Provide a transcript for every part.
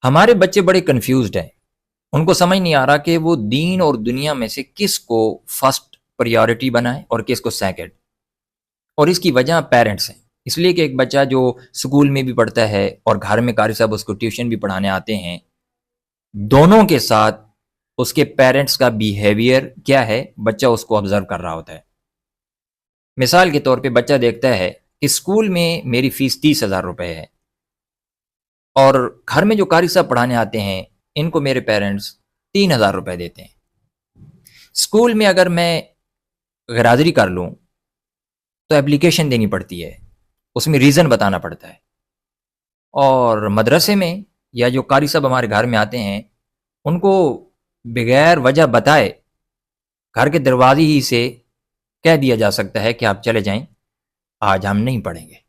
ہمارے بچے بڑے کنفیوزڈ ہیں، ان کو سمجھ نہیں آ رہا کہ وہ دین اور دنیا میں سے کس کو فرسٹ پریورٹی بنائے اور کس کو سیکنڈ، اور اس کی وجہ پیرنٹس ہیں۔ اس لیے کہ ایک بچہ جو اسکول میں بھی پڑھتا ہے اور گھر میں قاری صاحب اس کو ٹیوشن بھی پڑھانے آتے ہیں، دونوں کے ساتھ اس کے پیرنٹس کا بیہیویئر کیا ہے بچہ اس کو آبزرو کر رہا ہوتا ہے۔ مثال کے طور پہ بچہ دیکھتا ہے کہ اسکول میں میری فیس 30,000 روپے ہے، اور گھر میں جو قاری صاحب پڑھانے آتے ہیں ان کو میرے پیرنٹس 3,000 روپے دیتے ہیں۔ اسکول میں اگر میں غیرحاضری کر لوں تو اپلیکیشن دینی پڑتی ہے، اس میں ریزن بتانا پڑتا ہے، اور مدرسے میں یا جو قاری صاحب ہمارے گھر میں آتے ہیں ان کو بغیر وجہ بتائے گھر کے دروازے ہی سے کہہ دیا جا سکتا ہے کہ آپ چلے جائیں، آج ہم نہیں پڑھیں گے۔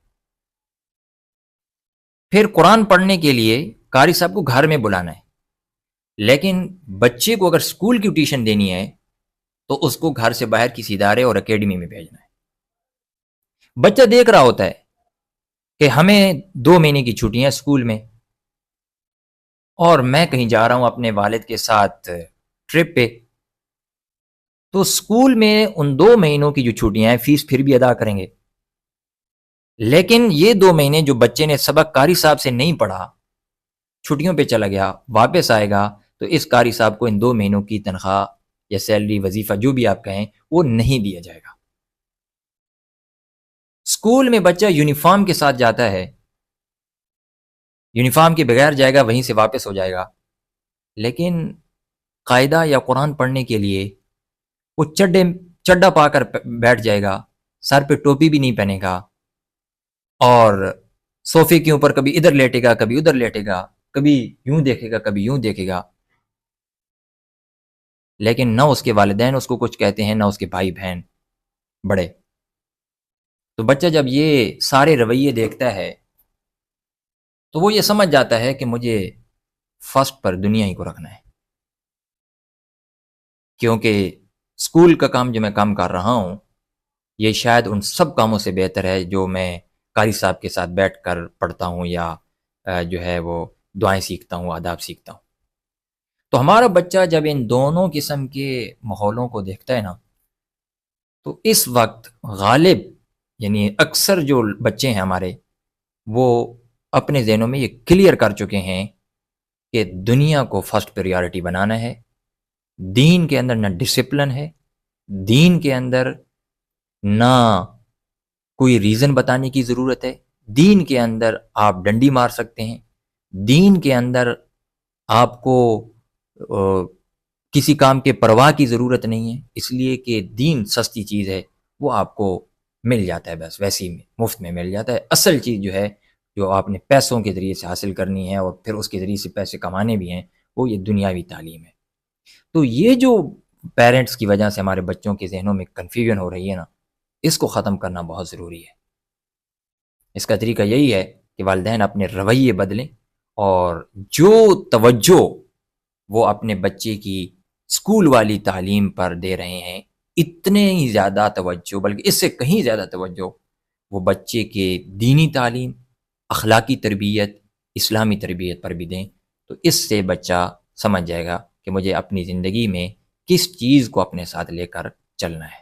پھر قرآن پڑھنے کے لیے قاری صاحب کو گھر میں بلانا ہے، لیکن بچے کو اگر اسکول کی ٹیوشن دینی ہے تو اس کو گھر سے باہر کسی ادارے اور اکیڈمی میں بھیجنا ہے۔ بچہ دیکھ رہا ہوتا ہے کہ ہمیں 2 مہینے کی چھٹیاں اسکول میں، اور میں کہیں جا رہا ہوں اپنے والد کے ساتھ ٹرپ پہ، تو اسکول میں ان 2 مہینوں کی جو چھٹیاں ہیں فیس پھر بھی ادا کریں گے، لیکن یہ 2 مہینے جو بچے نے سبق قاری صاحب سے نہیں پڑھا، چھٹیوں پہ چلا گیا، واپس آئے گا تو اس قاری صاحب کو ان 2 مہینوں کی تنخواہ یا سیلری، وظیفہ جو بھی آپ کہیں، وہ نہیں دیا جائے گا۔ اسکول میں بچہ یونیفارم کے ساتھ جاتا ہے، یونیفارم کے بغیر جائے گا، وہیں سے واپس ہو جائے گا، لیکن قاعدہ یا قرآن پڑھنے کے لیے وہ چڈا پا کر بیٹھ جائے گا، سر پہ ٹوپی بھی نہیں پہنے گا، اور صوفے کے اوپر کبھی ادھر لیٹے گا کبھی ادھر لیٹے گا، کبھی یوں دیکھے گا کبھی یوں دیکھے گا، لیکن نہ اس کے والدین اس کو کچھ کہتے ہیں، نہ اس کے بھائی بہن بڑے۔ تو بچہ جب یہ سارے رویے دیکھتا ہے تو وہ یہ سمجھ جاتا ہے کہ مجھے فرسٹ پر دنیا ہی کو رکھنا ہے، کیونکہ اسکول کا کام جو میں کام کر رہا ہوں یہ شاید ان سب کاموں سے بہتر ہے جو میں قاری صاحب کے ساتھ بیٹھ کر پڑھتا ہوں یا جو ہے وہ دعائیں سیکھتا ہوں، آداب سیکھتا ہوں۔ تو ہمارا بچہ جب ان دونوں قسم کے ماحولوں کو دیکھتا ہے نا، تو اس وقت غالب یعنی اکثر جو بچے ہیں ہمارے، وہ اپنے ذہنوں میں یہ کلیئر کر چکے ہیں کہ دنیا کو فرسٹ پریورٹی بنانا ہے۔ دین کے اندر نہ ڈسپلن ہے، دین کے اندر نہ کوئی ریزن بتانے کی ضرورت ہے، دین کے اندر آپ ڈنڈی مار سکتے ہیں، دین کے اندر آپ کو کسی کام کے پرواہ کی ضرورت نہیں ہے، اس لیے کہ دین سستی چیز ہے، وہ آپ کو مل جاتا ہے، بس ویسے ہی مفت میں مل جاتا ہے۔ اصل چیز جو ہے جو آپ نے پیسوں کے ذریعے سے حاصل کرنی ہے اور پھر اس کے ذریعے سے پیسے کمانے بھی ہیں، وہ یہ دنیاوی تعلیم ہے۔ تو یہ جو پیرنٹس کی وجہ سے ہمارے بچوں کے ذہنوں میں کنفیوژن ہو رہی ہے نا، اس کو ختم کرنا بہت ضروری ہے۔ اس کا طریقہ یہی ہے کہ والدین اپنے رویے بدلیں، اور جو توجہ وہ اپنے بچے کی اسکول والی تعلیم پر دے رہے ہیں، اتنے ہی زیادہ توجہ، بلکہ اس سے کہیں زیادہ توجہ وہ بچے کے دینی تعلیم، اخلاقی تربیت، اسلامی تربیت پر بھی دیں، تو اس سے بچہ سمجھ جائے گا کہ مجھے اپنی زندگی میں کس چیز کو اپنے ساتھ لے کر چلنا ہے۔